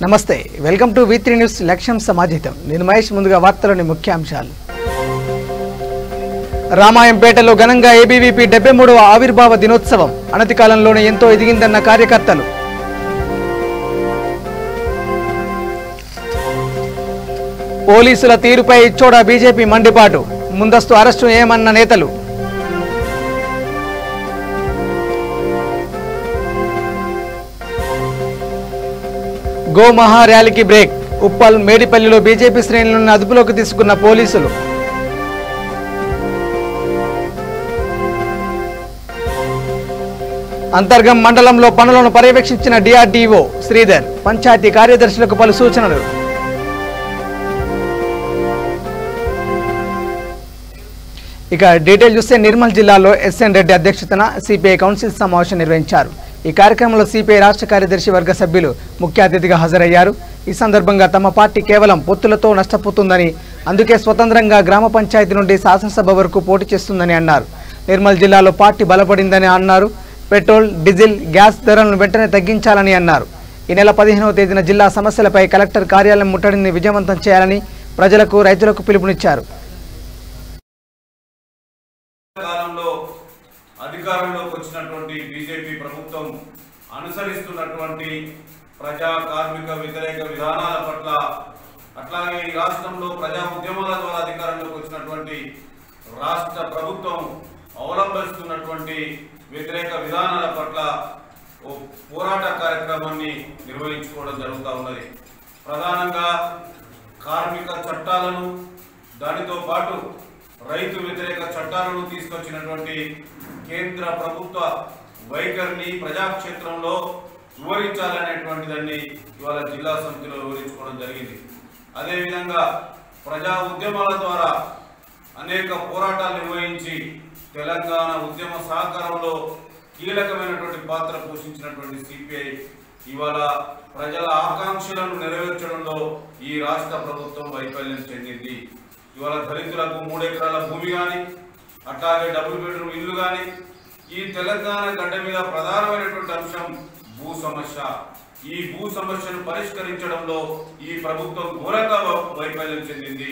నమస్తే welcome to V3 news లక్ష్యం సమాజితం నేను మహేష్ ముందుగా వార్తలోని ముఖ్యాంశాలు రామాయంపేటలో ఘనంగా ABVP 73వ ఆవిర్భావ దినోత్సవం అనతి కాలంలోనే ఎంతో ఎదిగిందన్న కార్యకర్తలు పోలీసుల తీరుపై ఇచ్చోడ బీజేపీ మండిపాటు ముందస్తు అరెస్టు ఏమన్న నేతలు గో మహా ర్యాలీకి బ్రేక్ ఉప్పల్ మేడిపల్లిలో బీజేపీ శ్రేణులను అదుపులోకి తీసుకున్న పోలీసులు అంతర్గం మండలంలో పనులను పర్యవేక్షించిన DRDO శ్రీధర్ పంచాయతీ కార్యదర్శులకు పలు సూచనలు ఇక డీటెయిల్ చూస్తే నిర్మల్ జిల్లాలో SN రెడ్డి అధ్యక్షతన సిపిఐ కౌన్సిల్ సమావేశం నిర్వహించారు ఈ కార్యక్రమంలో సిపిఐ రాష్ట్ర కార్యదర్శి వర్గ సభ్యులు ముఖ్య అతిథిగా హాజరయ్యారు ఈ సందర్భంగా తమ పార్టీ కేవలం పొత్తులతో నష్టపోతుందని అందుకే స్వతంత్రంగా గ్రామ పంచాయతీ నుండి శాసనసభ వరకు పోటీ చేస్తుందని అన్నారు నిర్మల్ జిల్లాలో పార్టీ బలపడిందని అన్నారు పెట్రోల్ డీజిల్ గ్యాస్ ధరలను వెంటనే తగ్గించాలని అన్నారు ఈ నెల 15వ తేదీన జిల్లా సమస్యలపై కలెక్టర్ కార్యాలయం ముట్టడిని విజయవంతం చేయాలని ప్రజలకు రైతులకు పిలుపునిచ్చారు అధికారంలోకి వచ్చినటువంటి బీజేపీ ప్రభుత్వం అనుసరిస్తున్నటువంటి ప్రజా కార్మిక వ్యతిరేక విధానాల పట్ల అట్లాగే ఈ రాష్ట్రంలో ప్రజా ఉద్యమాల ద్వారా అధికారంలోకి వచ్చినటువంటి రాష్ట్ర ప్రభుత్వం అవలంబిస్తున్నటువంటి వ్యతిరేక విధానాల పట్ల ఓ పోరాట కార్యక్రమాన్ని నిర్వహించుకోవడం జరుగుతూ ఉన్నది ప్రధానంగా కార్మిక చట్టాలను దానితో పాటు రైతు వ్యతిరేక చట్టాలను తీసుకొచ్చినటువంటి కేంద్ర ప్రభుత్వ వైఖరిని ప్రజాక్షేత్రంలో వివరించాలనేటువంటి దాన్ని ఇవాళ జిల్లా సమితిలో వివరించుకోవడం జరిగింది అదేవిధంగా ప్రజా ఉద్యమాల ద్వారా అనేక పోరాటాలు నిర్వహించి తెలంగాణ ఉద్యమ సహకారంలో కీలకమైనటువంటి పాత్ర పోషించినటువంటి సిపిఐ ఇవాళ ప్రజల ఆకాంక్షలను నెరవేర్చడంలో ఈ రాష్ట్ర ప్రభుత్వం వైఫల్యం చెందింది ఇవాళ దళితులకు 3 ఎకరాల భూమి కానీ అట్లాగే డబుల్ బెడ్రూమ్ ఇల్లు కానీ ఈ తెలంగాణ గడ్డ మీద ప్రధానమైనటువంటి అంశం భూ సమస్య ఈ భూ సమస్యను పరిష్కరించడంలో ఈ ప్రభుత్వం ఘోరంగా వైఫల్యం చెందింది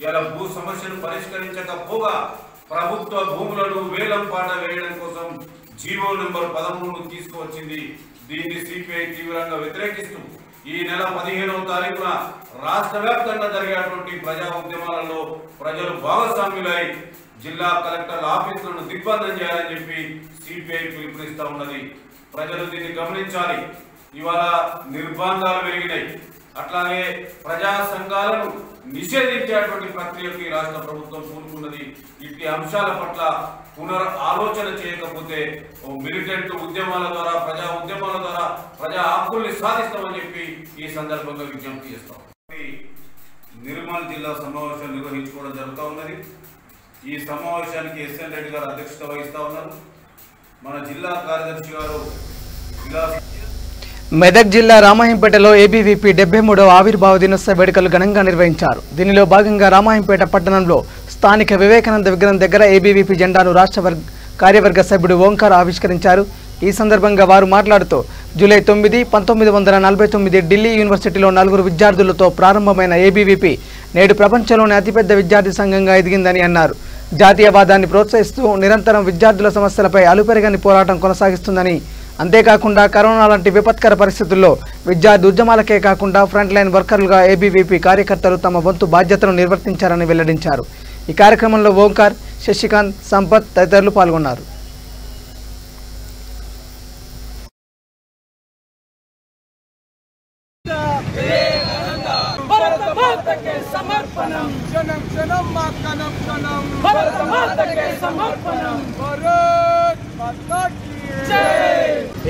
ఇలా భూ సమస్యను పరిష్కరించకపోగా ప్రభుత్వ భూములను వేలం పాట వేయడం కోసం జీవో నెంబర్ 13 తీసుకువచ్చింది దీన్ని సిపిఐ తీవ్రంగా వ్యతిరేకిస్తూ ఈ నెల 15వ తారీఖున రాష్ట్ర వ్యాప్తంగా జరిగేటువంటి ప్రజా ఉద్యమాలలో ప్రజలు భాగస్వామ్యులై జిల్లా కలెక్టర్ల ఆఫీసులను దిగ్బంధం చేయాలని చెప్పి సిపిఐ పిలుపునిస్తా ఉన్నది ప్రజలు దీన్ని గమనించాలి ఇవాళ నిర్బంధాలు పెరిగినాయి అట్లాగే ప్రజా సంఘాలను నిషేధించేటువంటి ప్రక్రియకు ఈ రాష్ట్ర ప్రభుత్వం పూనుకున్నది ఇట్టి అంశాల పట్ల ఆలోచన చేయకపోతే మిలిటెంట్ ఉద్యమాల ద్వారా ప్రజా ఉద్యమాల ద్వారా ప్రజా హక్కుల్ని సాధిస్తామని చెప్పి ఈ సందర్భంగా విజ్ఞప్తి చేస్తాం నిర్మల్ జిల్లా సమావేశం నిర్వహించుకోవడం జరుగుతూ ఉన్నది ఈ సమావేశానికి SN రెడ్డి గారు అధ్యక్షత వహిస్తూ ఉన్నారు మన జిల్లా కార్యదర్శి గారు మెదక్ జిల్లా రామాయంపేటలో ABVP 73వ ఆవిర్భావ దినోత్సవ వేడుకలు ఘనంగా నిర్వహించారు దీనిలో భాగంగా రామాయంపేట పట్టణంలో స్థానిక వివేకానంద విగ్రహం దగ్గర ABVP జెండాను రాష్ట్ర కార్యవర్గ సభ్యుడు ఓంకార్ ఆవిష్కరించారు ఈ సందర్భంగా వారు మాట్లాడుతూ జూలై 9, 1949 ఢిల్లీ యూనివర్సిటీలో 4 విద్యార్థులతో ప్రారంభమైన ABVP నేడు ప్రపంచంలోనే అతిపెద్ద విద్యార్థి సంఘంగా ఎదిగిందని అన్నారు జాతీయవాదాన్ని ప్రోత్సహిస్తూ నిరంతరం విద్యార్థుల సమస్యలపై అలుపెరగని పోరాటం కొనసాగిస్తుందని అంతేకాకుండా కరోనా లాంటి విపత్కర పరిస్థితుల్లో విద్యార్థి ఉద్యమాలకే కాకుండా ఫ్రంట్ లైన్ వర్కర్లుగా ABVP కార్యకర్తలు తమ వంతు బాధ్యతను నిర్వర్తించారని వెల్లడించారు ఈ కార్యక్రమంలో ఓంకార్ శశికాంత్ సంపత్ తదితరులు పాల్గొన్నారు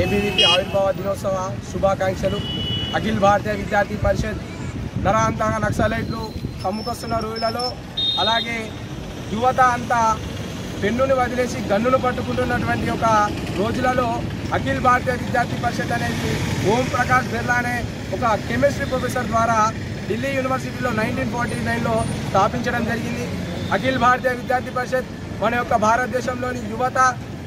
ABVP ఆవిర్భావ దినోత్సవ శుభాకాంక్షలు అఖిల భారతీయ విద్యార్థి పరిషత్ నరాంతక నక్సలైట్లు కమ్ముకొస్తున్న రోజులలో అలాగే యువత అంతా పెన్నుని వదిలేసి గన్నును పట్టుకుంటున్నటువంటి ఒక రోజులలో అఖిల భారతీయ విద్యార్థి పరిషత్ అనేది ఓం ప్రకాష్ బిర్లా అనే ఒక కెమిస్ట్రీ ప్రొఫెసర్ ద్వారా ఢిల్లీ యూనివర్సిటీలో 1949లో స్థాపించడం జరిగింది అఖిల భారతీయ విద్యార్థి పరిషత్ మన యొక్క భారతదేశంలోని యువత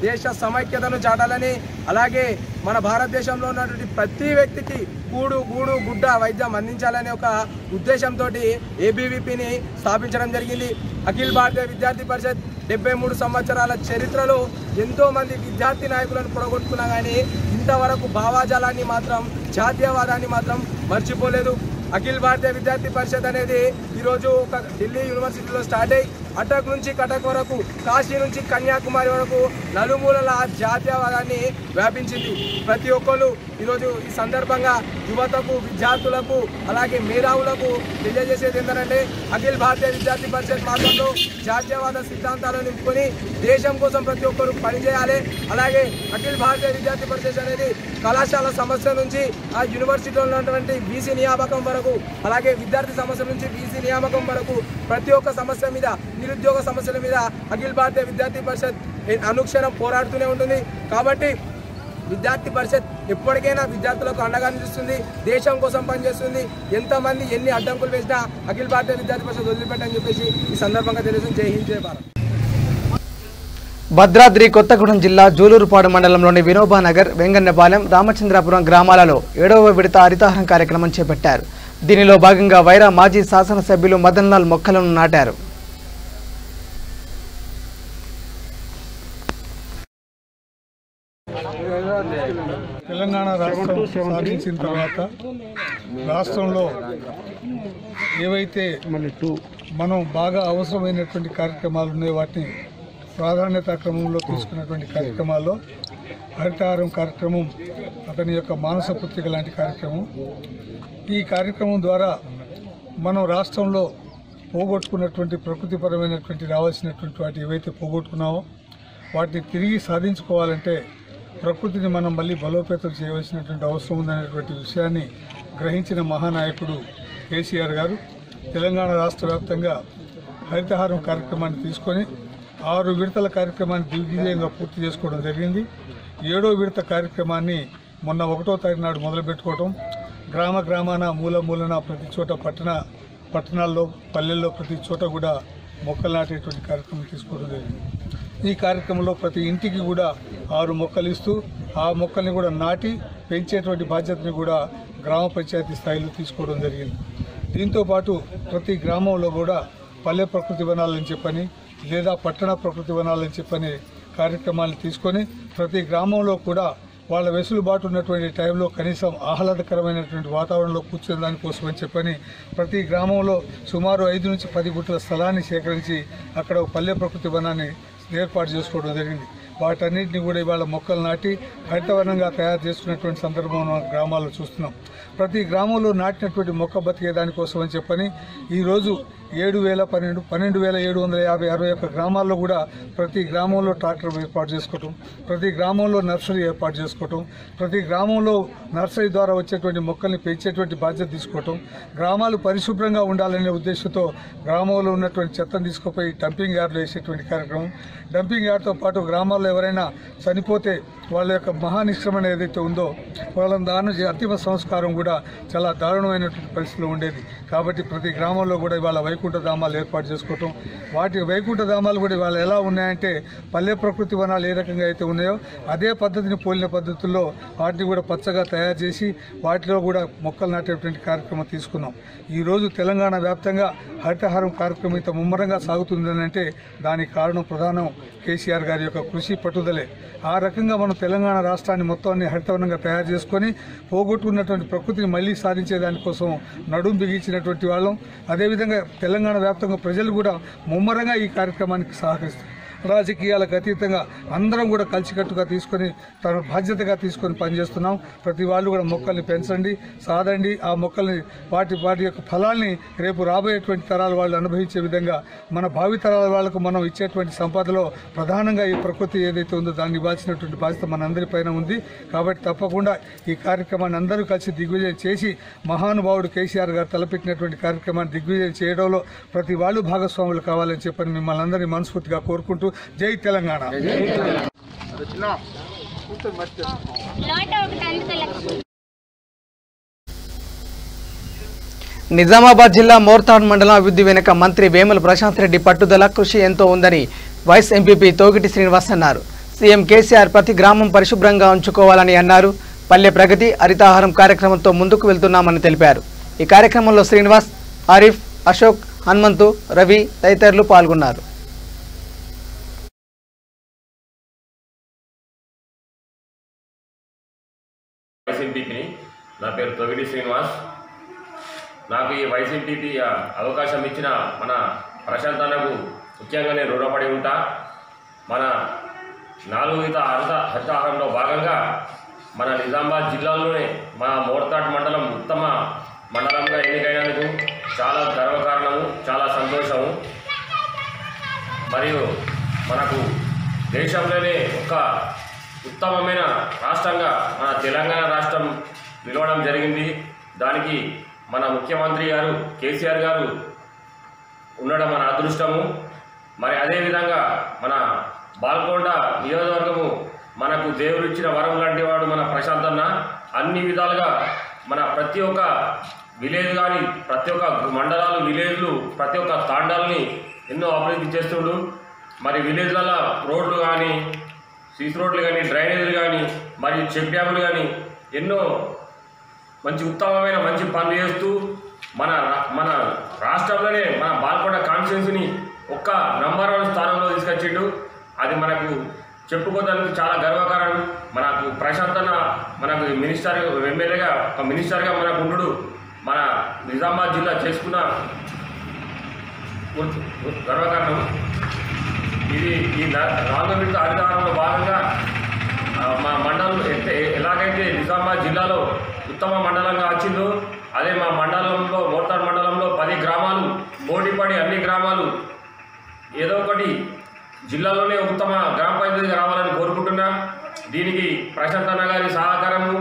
దేశ సమైక్యతను చాటాలని అలాగే మన భారతదేశంలో ఉన్నటువంటి ప్రతి వ్యక్తికి కూడు గూడు గుడ్డ వైద్యం అందించాలనే ఒక ఉద్దేశంతో ఏబీవీపీని స్థాపించడం జరిగింది. అఖిల భారతీయ విద్యార్థి పరిషత్ 73 సంవత్సరాల చరిత్రలో ఎంతోమంది విద్యార్థి నాయకులను పొడగొట్టుకున్నా కానీ ఇంతవరకు భావాజాలాన్ని మాత్రం జాతీయవాదాన్ని మాత్రం మర్చిపోలేదు. అఖిల భారతీయ విద్యార్థి పరిషత్ అనేది ఈరోజు ఒక ఢిల్లీ యూనివర్సిటీలో స్టార్ట్ అయ్యి అటక్ నుంచి కటక్ వరకు, కాశీ నుంచి కన్యాకుమారి వరకు నలుమూలల జాతీయవాదాన్ని వ్యాపించింది. ప్రతి ఒక్కరు ఈరోజు ఈ సందర్భంగా యువతకు, విద్యార్థులకు, అలాగే మేధావులకు తెలియజేసేది ఏంటంటే అఖిల భారతీయ విద్యార్థి పరిషత్ మార్గంలో జాతీయవాద సిద్ధాంతాలను నింపుకొని దేశం కోసం ప్రతి ఒక్కరు పనిచేయాలి. అలాగే అఖిల భారతీయ విద్యార్థి పరిషత్ అనేది కళాశాల సమస్య నుంచి ఆ యూనివర్సిటీలో ఉన్నటువంటి బీసీ నియామకం వరకు, అలాగే విద్యార్థి సమస్య నుంచి బీసీ నియామకం వరకు ప్రతి ఒక్క సమస్య మీద, నిరుద్యోగ సమస్యల మీద అఖిల భారతీయ విద్యార్థి పరిషత్ అనుక్షణం పోరాడుతూనే ఉంటుంది. కాబట్టి విద్యార్థి పరిషత్ ఎప్పటికైనా విద్యార్థులకు అండగా నిలుస్తుంది, దేశం కోసం పనిచేస్తుంది. ఎంతమంది ఎన్ని అడ్డంకులు వేసినా అఖిల భారతీయ విద్యార్థి పరిషత్ వదిలిపెట్టని చెప్పేసి ఈ సందర్భంగా తెలియజేస్తుంది. జై హింద్, జై భారత్. భద్రాద్రి కొత్తగూడెం జిల్లా జూలూరుపాడు మండలంలోని వినోబానగర్, వెంగన్నపాలెం, రామచంద్రాపురం గ్రామాలలో 7వ విడత హరితహారం కార్యక్రమం చేపట్టారు. దీనిలో భాగంగా వైరా మాజీ శాసనసభ్యులు మదన్లాల్ మొక్కలను నాటారు. తెలంగాణ రాష్ట్రం సాధించిన తర్వాత రాష్ట్రంలో ఏవైతే మనం బాగా అవసరమైనటువంటి కార్యక్రమాలు ఉన్నాయో వాటిని ప్రాధాన్యత క్రమంలో తీసుకున్నటువంటి కార్యక్రమాల్లో హరితహారం కార్యక్రమం అతని యొక్క మానస పుత్రిక లాంటి కార్యక్రమం. ఈ కార్యక్రమం ద్వారా మనం రాష్ట్రంలో పోగొట్టుకున్నటువంటి ప్రకృతిపరమైనటువంటి రావాల్సినటువంటి వాటి ఏవైతే పోగొట్టుకున్నామో వాటిని తిరిగి సాధించుకోవాలంటే ప్రకృతిని మనం మళ్ళీ బలోపేతం చేయవలసినటువంటి అవసరం ఉందనేటువంటి విషయాన్ని గ్రహించిన మహానాయకుడు కేసీఆర్ గారు తెలంగాణ రాష్ట్ర వ్యాప్తంగా హరితహారం కార్యక్రమాన్ని తీసుకొని 6 విడతల కార్యక్రమాన్ని దిగ్విజయంగా పూర్తి చేసుకోవడం జరిగింది. 7వ విడత కార్యక్రమాన్ని మొన్న 1వ తారీఖు నాడు మొదలుపెట్టుకోవడం, గ్రామాన మూలన ప్రతి చోట పట్టణాల్లో, పల్లెల్లో ప్రతి చోట కూడా మొక్కలు నాటేటువంటి కార్యక్రమం తీసుకోవడం జరిగింది. ఈ కార్యక్రమంలో ప్రతి ఇంటికి కూడా 6 మొక్కలు ఇస్తూ ఆ మొక్కల్ని కూడా నాటి పెంచేటువంటి బాధ్యతని కూడా గ్రామ పంచాయతీ స్థాయిలో తీసుకోవడం జరిగింది. దీంతోపాటు ప్రతి గ్రామంలో కూడా పల్లె ప్రకృతి వనాలని చెప్పని లేదా పట్టణ ప్రకృతి వనాలని చెప్పని కార్యక్రమాలను తీసుకొని ప్రతి గ్రామంలో కూడా వాళ్ళ వెసులుబాటు ఉన్నటువంటి టైంలో కనీసం ఆహ్లాదకరమైనటువంటి వాతావరణంలో కూర్చునే దానికోసమని చెప్పని ప్రతి గ్రామంలో సుమారు 5 నుంచి 10 గుంటల స్థలాన్ని సేకరించి అక్కడ పల్లె ప్రకృతి వనాన్ని ఏర్పాటు చేసుకోవడం జరిగింది. వాటన్నింటినీ కూడా ఇవాళ మొక్కలు నాటి హరితవనంగా తయారు చేసుకున్నటువంటి సందర్భం గ్రామాల్లో చూస్తున్నాం. ప్రతి గ్రామంలో నాటినటువంటి మొక్క బతికే దానికోసం అని చెప్పని ఈరోజు 12,750 గ్రామాల్లో కూడా ప్రతి గ్రామంలో ట్రాక్టర్ ఏర్పాటు చేసుకోవటం, ప్రతి గ్రామంలో నర్సరీ ఏర్పాటు చేసుకోవటం, ప్రతి గ్రామంలో నర్సరీ ద్వారా వచ్చేటువంటి మొక్కల్ని పెంచేటువంటి బాధ్యత తీసుకోవటం, గ్రామాలు పరిశుభ్రంగా ఉండాలనే ఉద్దేశంతో గ్రామంలో ఉన్నటువంటి చెత్తను తీసుకుపోయి డంపింగ్ యార్డ్లో వేసేటువంటి కార్యక్రమం. డంపింగ్ యార్డ్తో పాటు గ్రామాల్లో ఎవరైనా చనిపోతే వాళ్ళ యొక్క మహానిష్క్రమణ ఏదైతే ఉందో వాళ్ళ దాని అంతిమ సంస్కారం కూడా చాలా దారుణమైనటువంటి పరిస్థితిలో ఉండేది. కాబట్టి ప్రతి గ్రామంలో కూడా ఇవాళ వైకుంఠ ధామాలు ఏర్పాటు చేసుకోవటం, వాటి వైకుంఠ ధామాలు కూడా ఇవాళ ఎలా ఉన్నాయంటే పల్లె ప్రకృతి వనాలు ఏ రకంగా అయితే ఉన్నాయో అదే పద్ధతిని పోలిన పద్ధతుల్లో వాటిని కూడా పచ్చగా తయారు చేసి వాటిలో కూడా మొక్కలు నాటేటువంటి కార్యక్రమం తీసుకున్నాం. ఈరోజు తెలంగాణ వ్యాప్తంగా హరితహారం కార్యక్రమం ఇంత ముమ్మరంగా సాగుతుందని అంటే దానికి కారణం ప్రధానం కేసీఆర్ గారి యొక్క కృషి పట్టుదలే. ఆ రకంగా మనం తెలంగాణ రాష్ట్రాన్ని మొత్తాన్ని హరితవనంగా తయారు చేసుకొని పోగొట్టుకున్నటువంటి ప్రకృతిని మళ్లీ సాధించే దానికోసం నడుం బిగించినటువంటి వాళ్ళం. అదేవిధంగా తెలంగాణ వ్యాప్తంగా ప్రజలు కూడా ముమ్మరంగా ఈ కార్యక్రమానికి సహకరిస్తారు. రాజకీయాలకు అతీతంగా అందరం కూడా కలిసికట్టుగా తీసుకొని తన బాధ్యతగా తీసుకొని పనిచేస్తున్నాం. ప్రతి వాళ్ళు కూడా మొక్కల్ని పెంచండి, సాదండి. ఆ మొక్కల్ని వాటి యొక్క ఫలాల్ని రేపు రాబోయేటువంటి తరాల వాళ్ళు అనుభవించే విధంగా మన భావితరాల వాళ్లకు మనం ఇచ్చేటువంటి సంపదలో ప్రధానంగా ఈ ప్రకృతి ఏదైతే ఉందో దాన్ని ఇవ్వాల్సినటువంటి బాధ్యత మనందరిపైన ఉంది. కాబట్టి తప్పకుండా ఈ కార్యక్రమాన్ని అందరూ కలిసి దిగ్విజయం చేసి మహానుభావుడు కేసీఆర్ గారు తలపెట్టినటువంటి కార్యక్రమాన్ని దిగ్విజయం చేయడంలో ప్రతి వాళ్ళు భాగస్వాములు కావాలని చెప్పని మిమ్మల్ని అందరినీ మనస్ఫూర్తిగా కోరుకుంటూ జై తెలంగాణ. నిజామాబాద్ జిల్లా మోర్తాడ్ మండలం అభివృద్ధి వెనుక మంత్రి వేముల ప్రశాంత్ రెడ్డి పట్టుదల, కృషి ఎంతో ఉందని వైస్ ఎంపీపీ తోగిటి శ్రీనివాస్ అన్నారు. సీఎం కేసీఆర్ ప్రతి గ్రామం పరిశుభ్రంగా ఉంచుకోవాలని అన్నారు. పల్లె ప్రగతి హరితాహారం కార్యక్రమంతో ముందుకు వెళ్తున్నామని తెలిపారు. ఈ కార్యక్రమంలో శ్రీనివాస్, ఆరిఫ్, అశోక్, హనుమంతు, రవి తదితరులు పాల్గొన్నారు. వైఎస్ఎంపీని నా పేరు తొగిడి శ్రీనివాస్. నాకు ఈ వైఎస్ఎంపీ అవకాశం ఇచ్చిన మన ప్రశాంత్ అన్నకు ముఖ్యంగా నేను రుణపడి ఉంటా. మన 4 హరితాహారంలో భాగంగా మన నిజామాబాద్ జిల్లాలోనే మన మోర్తాడ్ మండలం ఉత్తమ మండలంగా ఎన్నికైనందుకు చాలా గర్వకారణము, చాలా సంతోషము. మరియు మనకు దేశంలోనే ఒక ఉత్తమమైన రాష్ట్రంగా మన తెలంగాణ రాష్ట్రం నిలవడం జరిగింది. దానికి మన ముఖ్యమంత్రి గారు కేసీఆర్ గారు ఉండడం మన అదృష్టము. మరి అదేవిధంగా మన బాల్కొండ నియోజకవర్గము మనకు దేవుడిచ్చిన వరం లాంటి వాడు మన ప్రశాంత్ అన్న. అన్ని విధాలుగా మన ప్రతి ఒక్క విలేజ్ కానీ, ప్రతి ఒక్క మండలాలు, విలేజ్లు, ప్రతి ఒక్క తాండాలని ఎన్నో అభివృద్ధి చేస్తుండు. మరి విలేజ్లలో రోడ్లు కానీ, సీసీ రోడ్లు కానీ, డ్రైనేజీలు కానీ, మరియు చెక్ డ్యాములు కానీ ఎన్నో మంచి ఉత్తమమైన మంచి పనులు చేస్తూ మన రాష్ట్రంలోనే మన బాల్కొండ కాన్స్టిట్యున్సీని ఒక్క నంబర్ 1 స్థానంలో తీసుకొచ్చిండు. అది మనకు చెప్పుకోవడానికి చాలా గర్వకారణం. మనకు ప్రశాంత్ అన్న మనకు ఎమ్మెల్యేగా ఒక మినిస్టర్గా మనకు ఉండు మన నిజామాబాద్ జిల్లా చేసుకున్న గర్వకారణం. ఇది ఈ 4వ విడత హరితహారంలో భాగంగా మా మండలం ఎలాగైతే నిజామాబాద్ జిల్లాలో ఉత్తమ మండలంగా వచ్చిందో అదే మా మండలంలో మోర్తాడ్ మండలంలో 10 గ్రామాలు పోటీపడి అన్ని గ్రామాలు ఏదో ఒకటి జిల్లాలోనే ఉత్తమ గ్రామ పంచాయతీగా రావాలని కోరుకుంటున్నా. దీనికి ప్రశాంత్ అన్న గారి సహకారము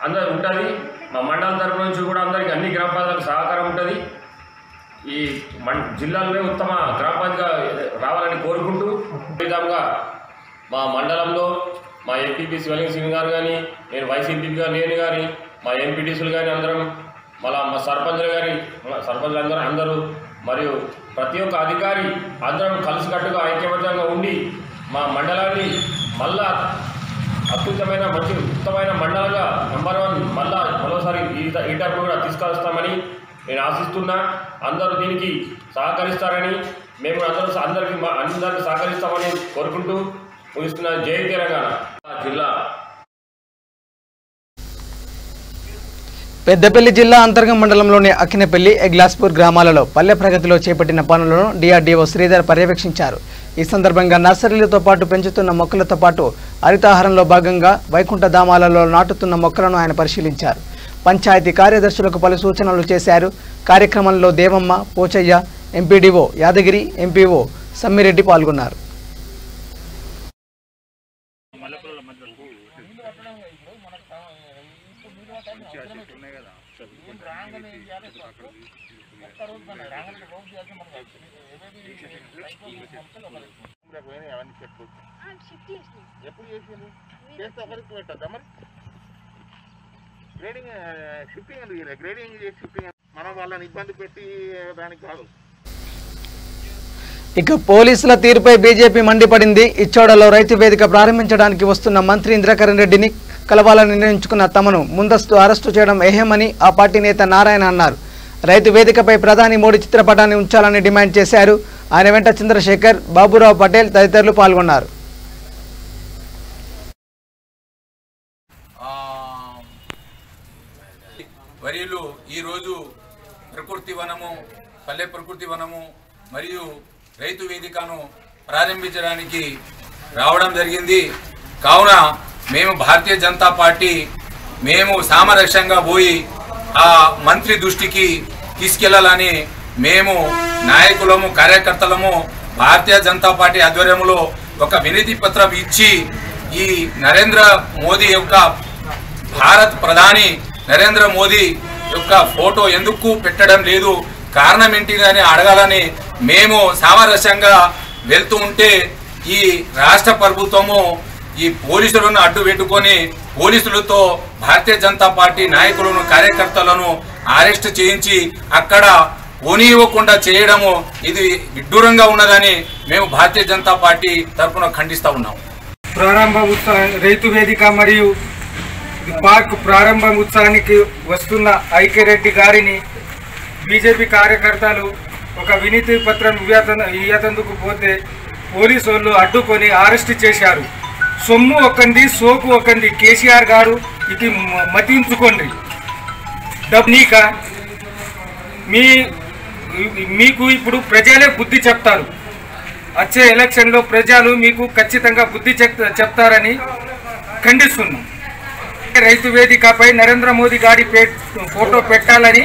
అందరూ ఉంటుంది. మా మండలం తరపు నుంచి కూడా అందరికీ అన్ని గ్రామ పంచాయతీలకు సహకారం ఉంటుంది. ఈ జిల్లాలోనే ఉత్తమ గ్రామ పంచాయతీగా రావాలని కోరుకుంటూ విధంగా మా మండలంలో మా ఎంపీపీ శివలింగ సింగ్ గారు కానీ, నేను వైసీపీగా నేను కానీ, మా ఎంపీటీసీలు కానీ అందరం, మళ్ళీ మా సర్పంచులు అందరూ మరియు ప్రతి ఒక్క అధికారి అందరం కలిసికట్టుగా ఐక్యమత్యంగా ఉండి మా మండలాన్ని మళ్ళా అద్భుతమైన మంచి ఉత్తమైన మండలంగా నంబర్ 1 మరోసారి ఈ టర్మ్ కూడా తీసుకొస్తామని నేను ఆశిస్తున్నా. అందరూ దీనికి సహకరిస్తారని మేము అందరికీ సహకరిస్తామని కోరుకుంటూ ముగిస్తున్న. జై తెలంగాణ. జిల్లా పెద్దపల్లి జిల్లా అంతర్గం మండలంలోని అక్కినపల్లి, ఎగ్లాస్పూర్ గ్రామాలలో పల్లె ప్రగతిలో చేపట్టిన పనులను డిఆర్డీఓ శ్రీధర్ పర్యవేక్షించారు. ఈ సందర్భంగా నర్సరీలతో పాటు పెంచుతున్న మొక్కలతో పాటు హరితాహారంలో భాగంగా వైకుంఠ ధామాలలో నాటుతున్న మొక్కలను ఆయన పరిశీలించారు. పంచాయతీ కార్యదర్శులకు పలు సూచనలు చేశారు. కార్యక్రమంలో దేవమ్మ, పోచయ్య, ఎంపీడీఓ యాదగిరి, ఎంపీఓ సమ్మిరెడ్డి పాల్గొన్నారు. ఎప్పుడు చేసింది చేస్తే ఒకరికి పెట్టద్దా మరి గ్రేడింగ్ షిఫ్టింగ్ ఎందుకు గ్రేడింగ్ చేసి షిఫ్టింగ్ మనం వాళ్ళని ఇబ్బంది పెట్టి దానికి కాదు. ఇక పోలీసుల తీరుపై బీజేపీ మండిపడింది. ఇచ్చోడలో రైతు వేదిక ప్రారంభించడానికి వస్తున్న మంత్రి ఇంద్రకరణ్ రెడ్డిని కలవాలని నిర్ణయించుకున్న తమను ముందస్తు అరెస్టు చేయడం ఏహేమని ఆ పార్టీ నేత నారాయణ అన్నారు. రైతు వేదికపై ప్రధాని మోడీ చిత్రపటాన్ని ఉంచాలని డిమాండ్ చేశారు. ఆయన వెంట చంద్రశేఖర్, బాబురావు పటేల్ తదితరులు పాల్గొన్నారు. వర్యులు ఈరోజు ప్రకృతి వనము, పల్లె ప్రకృతి వనము మరియు రైతు వేదికను ప్రారంభించడానికి రావడం జరిగింది. కావున మేము భారతీయ జనతా పార్టీ మేము సామరస్యంగా పోయి ఆ మంత్రి దృష్టికి తీసుకెళ్లాలని మేము నాయకులము, కార్యకర్తలము భారతీయ జనతా పార్టీ ఆధ్వర్యంలో ఒక వినతి పత్రం ఇచ్చి ఈ నరేంద్ర మోదీ యొక్క భారత్ ప్రధాని నరేంద్ర మోదీ యొక్క ఫోటో ఎందుకు పెట్టడం లేదు, కారణం ఏంటిదని అడగాలని మేము సామరస్యంగా వెళ్తూ ఉంటే ఈ రాష్ట్ర ప్రభుత్వము ఈ పోలీసులను అడ్డు పెట్టుకొని పోలీసులతో భారతీయ జనతా పార్టీ నాయకులను, కార్యకర్తలను అరెస్ట్ చేయించి అక్కడ పోనీయకుండా చేయడము ఇది విడ్డూరంగా ఉన్నదని మేము భారతీయ జనతా పార్టీ తరఫున ఖండిస్తూ ఉన్నాం. రైతు వేదిక మరియు పార్క్ ప్రారంభ ఉత్సవానికి వస్తున్న ఐక్యరెడ్డి గారిని బీజేపీ కార్యకర్తలు ఒక వినతి పత్రం ఇయ్యేందుకు పోతే పోలీసు వాళ్ళు అడ్డుకొని అరెస్ట్ చేశారు. సొమ్ము ఒకంది, సోకు ఒకంది. కేసీఆర్ గారు ఇది మతించుకోండి. డబ్బునీక మీకు ఇప్పుడు ప్రజలే బుద్ధి చెప్తారు. వచ్చే ఎలక్షన్లో ప్రజలు మీకు ఖచ్చితంగా బుద్ధి చెప్తారని ఖండిస్తున్నాం. రైతు వేదికపై నరేంద్ర మోదీ గారి ఫోటో పెట్టాలని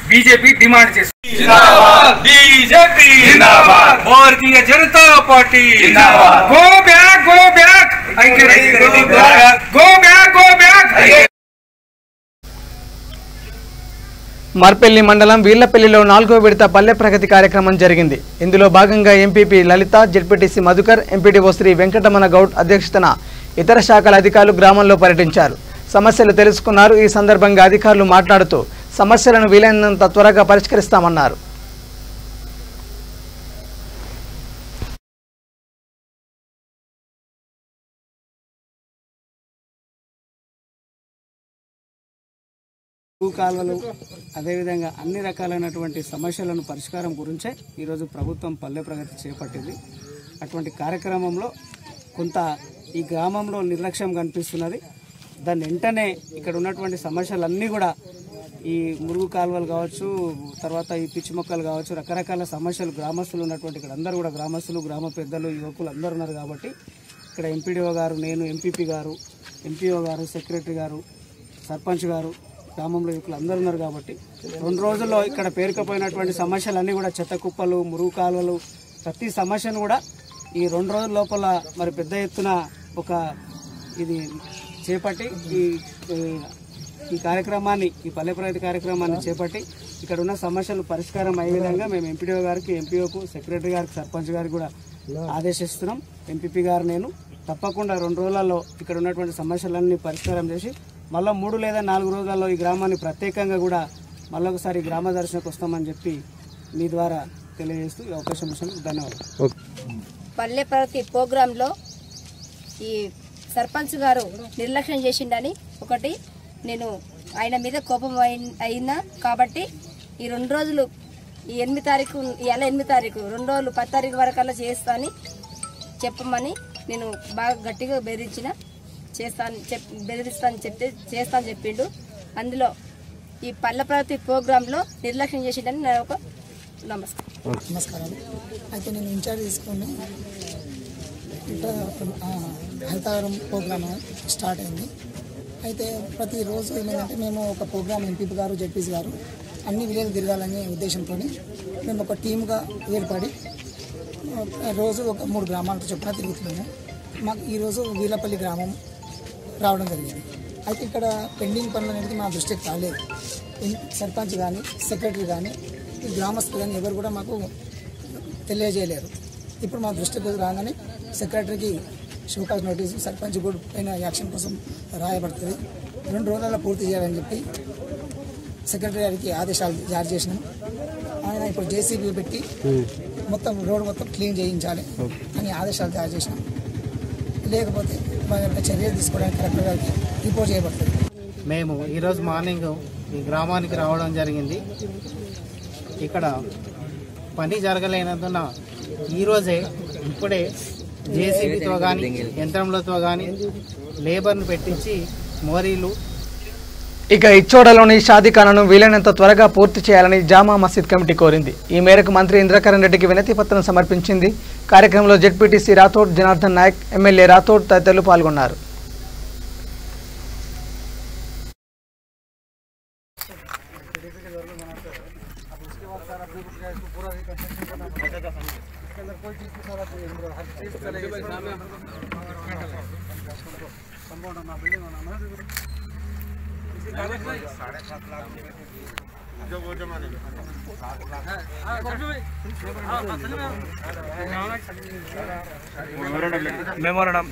బీజేపీ డిమాండ్ చేస్తుంది. BJP Bharatiya Janata Party go back, go back, go back, go back. Marpalli మండలం వీళ్లపల్లిలో 4వ విడత పల్లె ప్రగతి కార్యక్రమం జరిగింది. ఇందులో భాగంగా ఎంపీపీ లలిత, జెడ్పీటీసీ మధుకర్, ఎంపీడీఓ శ్రీ వెంకటరమణ గౌడ్ అధ్యక్షతన ఇతర శాఖల అధికారులు గ్రామంలో పర్యటించారు. సమస్యలు తెలుసుకున్నారు. ఈ సందర్భంగా అధికారులు మాట్లాడుతూ సమస్యలను వీలైనంత త్వరగా పరిష్కరిస్తామన్నారు. కాలువలు అదేవిధంగా అన్ని రకాలైనటువంటి సమస్యలను పరిష్కారం గురించే ఈరోజు ప్రభుత్వం పల్లె ప్రగతి చేపట్టింది. అటువంటి కార్యక్రమంలో కొంత ఈ గ్రామంలో నిర్లక్ష్యం కనిపిస్తున్నది. దాన్ని వెంటనే ఇక్కడ ఉన్నటువంటి సమస్యలన్నీ కూడా ఈ మురుగు కాలువలు కావచ్చు, తర్వాత ఈ పిచ్చి మొక్కలు కావచ్చు, రకరకాల సమస్యలు గ్రామస్తులు ఉన్నటువంటి ఇక్కడ అందరూ కూడా గ్రామస్తులు, గ్రామ పెద్దలు, యువకులు అందరూ ఉన్నారు. కాబట్టి ఇక్కడ ఎంపీడీఓ గారు, నేను, ఎంపీపీ గారు, ఎంపీఓ గారు, సెక్రటరీ గారు, సర్పంచ్ గారు, గ్రామంలో యువకులు అందరూ ఉన్నారు. కాబట్టి 2 రోజుల్లో ఇక్కడ పేరుకపోయినటువంటి సమస్యలన్నీ కూడా చెత్త కుప్పలు, మురుగు కాలువలు, ప్రతి సమస్యను కూడా ఈ 2 రోజుల లోపల మరి పెద్ద ఎత్తున ఒక ఇది చేపట్టి ఈ కార్యక్రమాన్ని, ఈ పల్లె ప్రగతి కార్యక్రమాన్ని చేపట్టి ఇక్కడ ఉన్న సమస్యలు పరిష్కారం అయ్యే విధంగా మేము ఎంపీడీఓ గారికి, ఎంపీఓకు, సెక్రటరీ గారికి, సర్పంచ్ గారికి కూడా ఆదేశిస్తున్నాం. ఎంపీపీ గారు నేను తప్పకుండా 2 రోజులలో ఇక్కడ ఉన్నటువంటి సమస్యలన్నీ పరిష్కారం చేసి మళ్ళీ 3 లేదా 4 రోజులలో ఈ గ్రామాన్ని ప్రత్యేకంగా కూడా మళ్ళొకసారి గ్రామ దర్శనకు వస్తామని చెప్పి మీ ద్వారా తెలియజేస్తూ ఈ అవకాశం ఇచ్చినందుకు ధన్యవాదాలు. పల్లె ప్రగతి ప్రోగ్రాంలో ఈ సర్పంచ్ గారు నిర్లక్ష్యం చేసిండని ఒకటి నేను ఆయన మీద కోపం అయినా కాబట్టి ఈ 2 రోజులు ఈ 8 తారీఖు, ఇవాళ 8 తారీఖు, 2 రోజులు 10 తారీఖు వరకల్లా చేస్తా అని చెప్పమని నేను బాగా గట్టిగా బెదిరిస్తాను చెప్పిండు. అందులో ఈ పల్లె ప్రగతి ప్రోగ్రాంలో నిర్లక్ష్యం చేసిండని నా ఒక నమస్కారం. అయితే నేను ఇన్ఛార్జ్ తీసుకొని హరితహారం ప్రోగ్రామ్ స్టార్ట్ అయింది. అయితే ప్రతిరోజు ఏమైందంటే మేము ఒక ప్రోగ్రామ్ ఎంపీపీ గారు, జెడ్పీసీ గారు అన్ని విలేజ్లు తిరగాలనే ఉద్దేశంతో మేము ఒక టీమ్గా ఏర్పడి రోజు ఒక 3 గ్రామాలతో చొప్పున తిరుగుతున్నాము. మాకు ఈరోజు వీళ్లపల్లి గ్రామం రావడం జరిగింది. అయితే ఇక్కడ పెండింగ్ పనులు అనేది మా దృష్టికి రాలేదు. సర్పంచ్ కానీ, సెక్రటరీ కానీ, ఈ గ్రామస్తులు కానీ ఎవరు కూడా మాకు తెలియజేయలేరు. ఇప్పుడు మా దృష్టికి రాగానే సెక్రటరీకి షోకాజ్ నోటీసు, సర్పంచ్ కూడా పైన యాక్షన్ కోసం రాయబడుతుంది. 2 రోజులలో పూర్తి చేయాలని చెప్పి సెక్రటరీ గారికి ఆదేశాలు జారీ చేసినాం. ఆయన ఇప్పుడు జేసీబీ పెట్టి మొత్తం రోడ్ మొత్తం క్లీన్ చేయించాలి అని ఆదేశాలు జారీ చేసినాం. లేకపోతే చర్యలు తీసుకోవడానికి కలెక్టర్ గారికి రిపోర్ట్ చేయబడుతుంది. మేము ఈరోజు మార్నింగ్ ఈ గ్రామానికి రావడం జరిగింది. ఇక్కడ పని జరగలేనందున ఈరోజే ఇప్పుడే జేసీబీతో కానీ, యంత్రంలతో కానీ లేబర్ను పెట్టించి మోరీలు. ఇక ఇచ్చోడలోని షాదీఖానాను వీలైనంత త్వరగా పూర్తి చేయాలని జామా మసీద్ కమిటీ కోరింది. ఈ మేరకు మంత్రి ఇంద్రకరణ్ రెడ్డికి వినతి పత్రం సమర్పించింది. కార్యక్రమంలో జెడ్పీటీసీ రాథోడ్ జనార్దన్ నాయక్, ఎమ్మెల్యే రాథోడ్ తదితరులు పాల్గొన్నారు. మెమోరాండం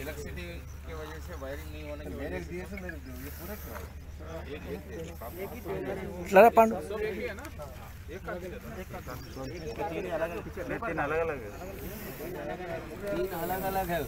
इलेक्ट्रिसिटी की वजह से वायरिंग नहीं होने की वजह से ये पूरे तीन अलग अलग है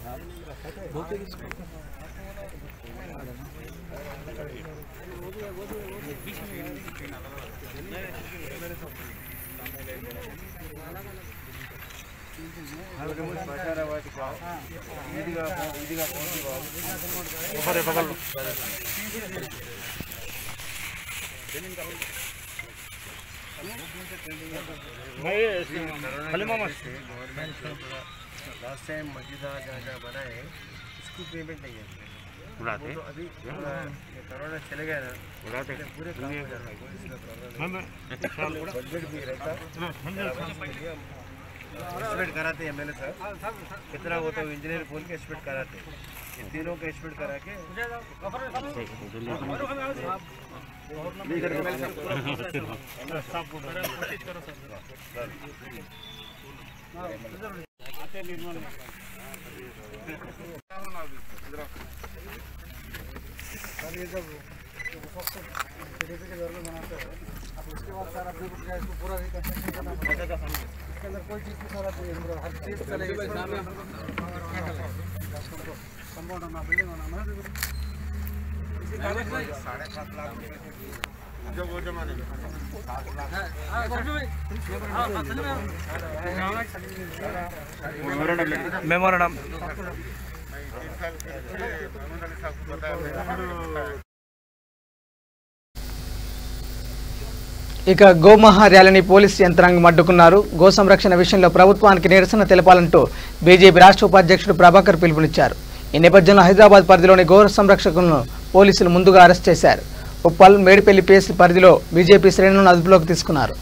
लास्ट टाइम मस्जिदा जहाँ बनाए उसकी पेमेंट नहीं है उड़ाते तो अभी कोरोना चले गया ना उड़ाते पूरे काम हो जाता है बजट भी रहता एस्टिमेट कराते हैं एमएलए साहब कितना होता है इंजीनियर बोल के एस्टिमेट कराते हैं ये तीनों का एस्टिमेट करा के उसके बाद सारा इसको पूरा रिकंस्ट्रक्शन करना पड़ेगा इसके अंदर कोई चीज़ की सारा हर चीज़ चलेगी कंपाउंड होना बिल्डिंग होना 7.5 लाख जो वो जमाने में 7 लाख मेमोरेंडम ఇక గోమహా ర్యాలీని పోలీసు యంత్రాంగం అడ్డుకున్నారు. గో సంరక్షణ విషయంలో ప్రభుత్వానికి నిరసన తెలపాలంటూ బీజేపీ రాష్ట్ర ఉపాధ్యక్షుడు ప్రభాకర్ పిలుపునిచ్చారు. ఈ నేపథ్యంలో హైదరాబాద్ పరిధిలోని గో సంరక్షకులను పోలీసులు ముందుగా అరెస్ట్ చేశారు. ఉప్పల్ మేడిపల్లి పిఎస్ పరిధిలో బీజేపీ శ్రేణులను అదుపులోకి తీసుకున్నారు.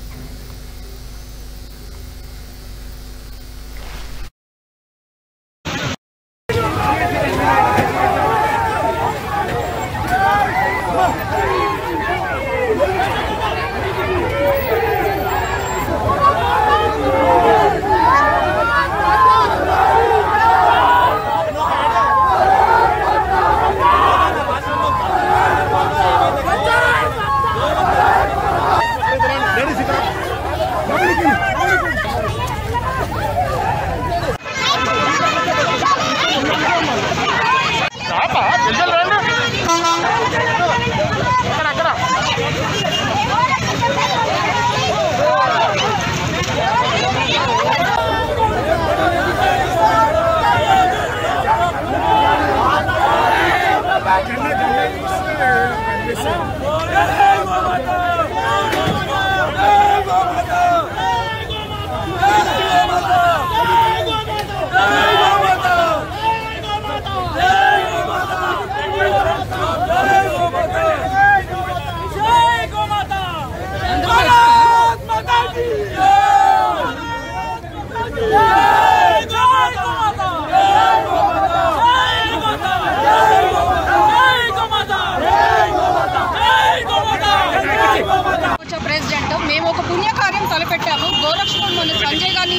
మేము ఒక పుణ్యకార్యం తలపెట్టాము. గోరక్షకుడు మన సంజయ్ గారిని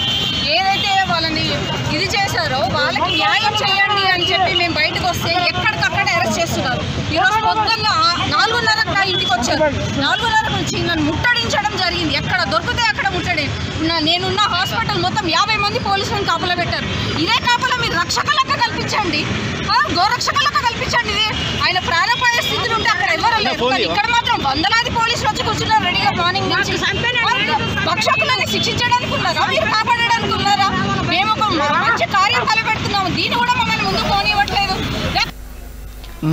ఏదైతే వాళ్ళని ఇది చేశారో వాళ్ళకి న్యాయం చేయండి అని చెప్పి మేము బయటకు వస్తే ఎక్కడికక్కడ అరెస్ట్ చేస్తున్నారు. ఈరోజు పొద్దున్న 4:30 ఇంటికి వచ్చారు. 4:30 నుంచి నన్ను ముట్టడించడం జరిగింది. ఎక్కడ దొరికితే అక్కడ ముట్టడి. నేనున్న హాస్పిటల్ మొత్తం 50 మంది పోలీసులను కాపలా పెట్టారు. ఇదే కాపలా మీరు రక్షకులక్క కల్పించండి, గోరక్షకులక్క కల్పించండి. ఆయన ప్రాణాపాయ స్థితిలో ఉంటే అక్కడ ఎవరు లేరు. ఇక్కడ మాత్రం వందలాది పోలీసులు వచ్చి కూర్చున్నారు రెడీగా. మార్నింగ్ నుంచి భక్షకులని శిక్షించడానికి ఉన్నారా, మీరు కాపాడడానికి ఉన్నారా? మేము ఒక మంచి కార్యం తలపెడుతున్నాము, దీన్ని కూడా మమ్మల్ని ముందు పోనివ్వట్లేదు.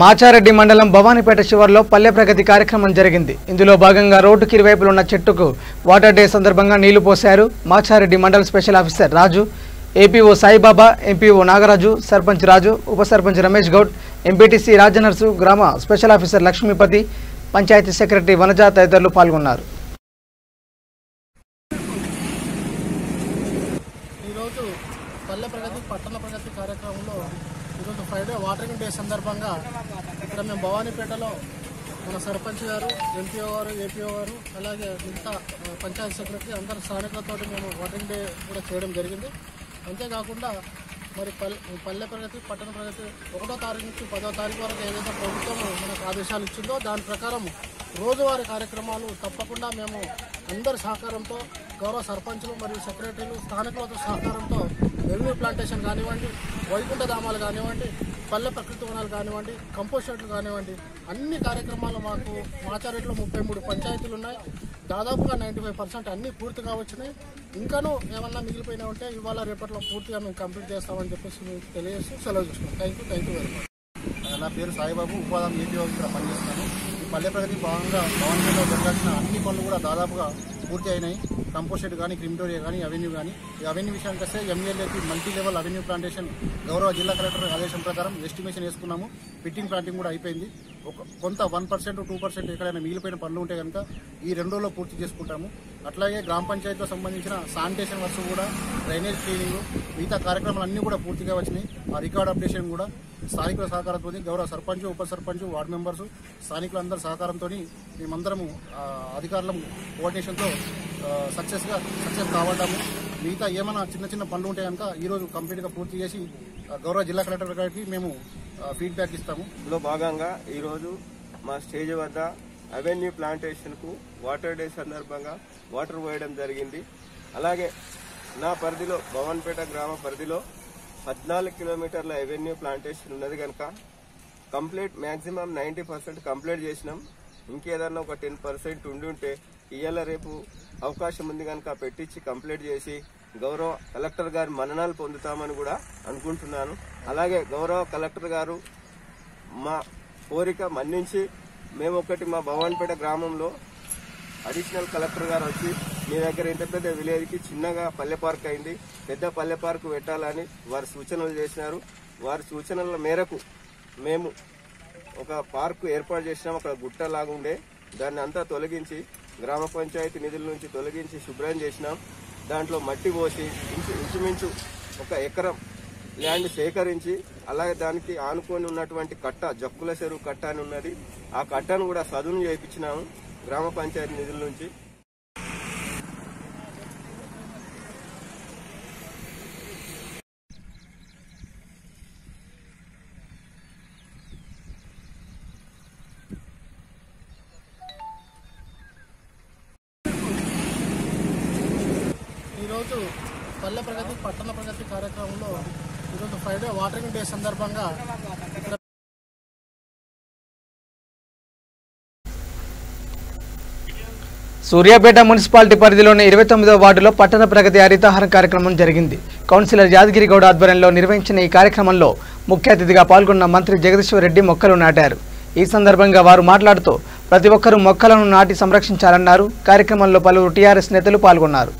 మాచారెడ్డి మండలం భవానీపేట శివార్లో పల్లె ప్రగతి కార్యక్రమం జరిగింది. ఇందులో భాగంగా రోడ్డుకి ఇరువైపులు ఉన్న చెట్టుకు వాటర్ డే సందర్భంగా నీళ్లు పోశారు. మాచారెడ్డి మండల special officer Raju, APO Saibaba, MPO Nagaraju, sarpanch Raju, ఉప సర్పంచ్ రమేష్ గౌడ్, ఎంపీటీసీ రాజనర్సు, గ్రామ special officer Lakshmipathi, panchayat secretary Vanaja తదితరులు పాల్గొన్నారు. ఈరోజు పల్లె ప్రగతి పట్టణ ప్రగతి కార్యక్రమంలో ఈరోజు ఫ్రైడే వాటరింగ్ డే సందర్భంగా ఇక్కడ మేము భవానీపేటలో మన సర్పంచ్ గారు, ఎంపీఓ గారు, ఏపీఓ గారు, అలాగే మిగతా పంచాయతీ సెక్రటరీ అందరు స్థానికులతో మేము వాటరింగ్ డే కూడా చేయడం జరిగింది. అంతేకాకుండా మరి పల్లె ప్రగతి పట్టణ ప్రగతి 1వ తారీఖు నుంచి 10వ తారీఖు వరకు ఏదైతే ప్రభుత్వం మనకు ఆదేశాలు ఇచ్చిందో దాని ప్రకారం రోజువారీ కార్యక్రమాలు తప్పకుండా మేము అందరి సహకారంతో గౌరవ సర్పంచులు మరియు సెక్రటరీలు స్థానికులతో సహకారంతో రెవెన్యూ ప్లాంటేషన్ కానివ్వండి, వైకుంఠ ధామాలు కానివ్వండి, పల్లె ప్రకృతి వనాలు కానివ్వండి, కంపోస్ట్ షెడ్లు కానివ్వండి, అన్ని కార్యక్రమాలు మాకు మాచారెడ్డిలో 33 పంచాయతీలు ఉన్నాయి. దాదాపుగా 95% అన్నీ పూర్తిగా వచ్చినాయి. ఇంకానూ ఏమన్నా మిగిలిపోయినా ఉంటే ఇవాళ రేపట్లో పూర్తిగా మేము కంప్లీట్ చేస్తామని చెప్పేసి మీకు తెలియజేస్తూ సెలవు చూస్తున్నాం. Thank you very much. నా పేరు సాయిబాబు, ఉపాధి ఏపీ ఇక్కడ పనిచేస్తున్నాను. ఈ పల్లె ప్రగతి భాగంగా గవర్నమెంట్లో జరగాల్సిన అన్ని పనులు కూడా దాదాపుగా పూర్తి అయినాయి. కంపోస్ట్ షెడ్ కానీ, క్రిమిటోరియా కానీ, అవెన్యూ కానీ. ఈ అవెన్యూ విషయానికి వస్తే ఎమ్మెల్యేకి మల్టీ లెవెల్ అవెన్యూ ప్లాంటేషన్ గౌరవ జిల్లా కలెక్టర్ ఆదేశం ప్రకారం ఎస్టిమేషన్ వేసుకున్నాము. పిట్టింగ్ ప్లాంటింగ్ కూడా అయిపోయింది. కొంత 1% 2% ఎక్కడైనా మిగిలిపోయిన పనులు ఉంటే కనుక ఈ 2 రోజుల్లో పూర్తి చేసుకుంటాము. అట్లాగే గ్రామ పంచాయతీతో సంబంధించిన శానిటేషన్ వర్క్స్ కూడా, డ్రైనేజ్ క్లీనింగ్, మిగతా కార్యక్రమాలు అన్నీ కూడా పూర్తిగా వచ్చినాయి. ఆ రికార్డ్ అప్డేషన్ కూడా స్థానికుల సహకారంతో, గౌరవ సర్పంచ్, ఉప సర్పంచ్, వార్డు మెంబర్స్, స్థానికులందరి సహకారంతో మేమందరము అధికారుల కోఆర్డినేషన్తో సక్సెస్ కావడాము. మిగతా ఏమైనా చిన్న పనులు ఉంటే కనుక ఈరోజు కంప్లీట్గా పూర్తి చేసి గౌరవ జిల్లా కలెక్టర్ గారికి మేము ఫీడ్బ్యాక్ ఇస్తాము. ఇందులో భాగంగా ఈరోజు మా స్టేజ్ వద్ద అవెన్యూ ప్లాంటేషన్కు వాటర్ డే సందర్భంగా వాటర్ పోయడం జరిగింది. అలాగే నా పరిధిలో భవన్పేట గ్రామ పరిధిలో 14 కిలోమీటర్ల అవెన్యూ ప్లాంటేషన్ ఉన్నది కనుక కంప్లీట్ మ్యాక్సిమం 90% కంప్లీట్ చేసినాం. ఇంకేదన్నా ఒక 10% ఉండి ఉంటే ఇవాళ రేపు అవకాశం ఉంది కనుక పెట్టించి కంప్లీట్ చేసి గౌరవ కలెక్టర్ గారి మన్ననలు పొందుతామని కూడా అనుకుంటున్నాను. అలాగే గౌరవ కలెక్టర్ గారు మా కోరిక మన్నించి మేము మా భవాన్పేట గ్రామంలో అడిషనల్ కలెక్టర్ గారు వచ్చి మీ దగ్గర ఇంత పెద్ద విలేజ్కి చిన్నగా పల్లె పార్క్ అయింది, పెద్ద పల్లె పార్క్ పెట్టాలని వారు సూచనలు చేసినారు. వారి సూచనల మేరకు మేము ఒక పార్కు ఏర్పాటు చేసినాం. అక్కడ గుట్టలాగుండే దాన్ని అంతా తొలగించి గ్రామ పంచాయతీ నిధుల నుంచి తొలగించి శుభ్రం చేసినాం. దాంట్లో మట్టి పోసి ఇంచుమించు 1 ఎకరం ల్యాండ్ సేకరించి అలాగే దానికి ఆనుకొని ఉన్నటువంటి కట్ట, జక్కుల చెరువు కట్ట అని ఉన్నది, ఆ కట్టను కూడా సదును చేయించినాము గ్రామ పంచాయతీ నిధుల నుంచి. ఈరోజు పల్లె ప్రగతి పట్టణ ప్రగతి కార్యక్రమంలో ఈరోజు ఫ్రైడే వాటరింగ్ డే సందర్భంగా ఇక్కడ సూర్యాపేట మున్సిపాలిటీ పరిధిలోని 29వ వార్డులో పట్టణ ప్రగతి హరితహారం కార్యక్రమం జరిగింది. కౌన్సిలర్ యాదగిరి గౌడ ఆధ్వర్యంలో నిర్వహించిన ఈ కార్యక్రమంలో ముఖ్య అతిథిగా పాల్గొన్న మంత్రి జగదీశ్వర్ రెడ్డి మొక్కలు నాటారు. ఈ సందర్భంగా వారు మాట్లాడుతూ ప్రతి ఒక్కరూ మొక్కలను నాటి సంరక్షించాలన్నారు. కార్యక్రమంలో పలువురు టీఆర్ఎస్ నేతలు పాల్గొన్నారు.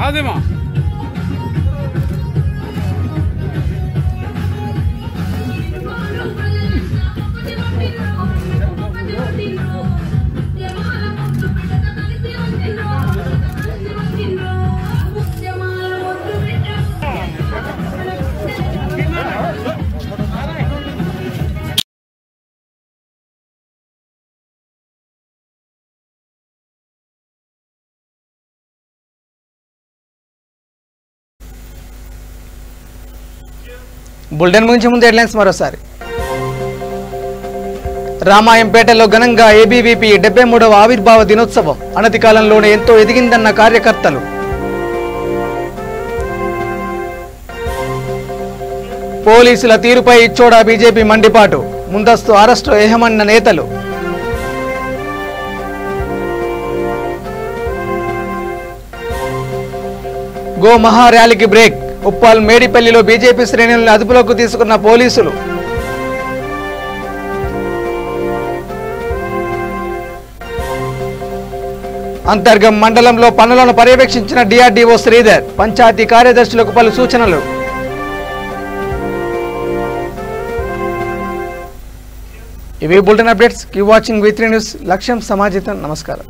అదేమా బులెటిన్ ముగించే ముందు హెడ్లైన్స్ మరోసారి. రామాయంపేటలో ఘనంగా ఏబీవీపీ 73వ ఆవిర్భావ దినోత్సవం. అనతి కాలంలోనే ఎంతో ఎదిగిందన్న కార్యకర్తలు. పోలీసుల తీరుపై ఇచ్చోడా బీజేపీ మండిపాటు. ముందస్తు అరెస్టు ఏహమన్న నేతలు. గో మహా ర్యాలీకి బ్రేక్. ఉప్పాల్ మేడిపల్లిలో బీజేపీ శ్రేణులను అదుపులోకి తీసుకున్న పోలీసులు. అంతర్గం మండలంలో పనులను పర్యవేక్షించిన డిఆర్డీఓ శ్రీధర్. పంచాయతీ కార్యదర్శులకు పలు సూచనలు. ఇవి bulletin updates. Keep watching V3 news. లక్ష్యం సమాజితం. నమస్కారం.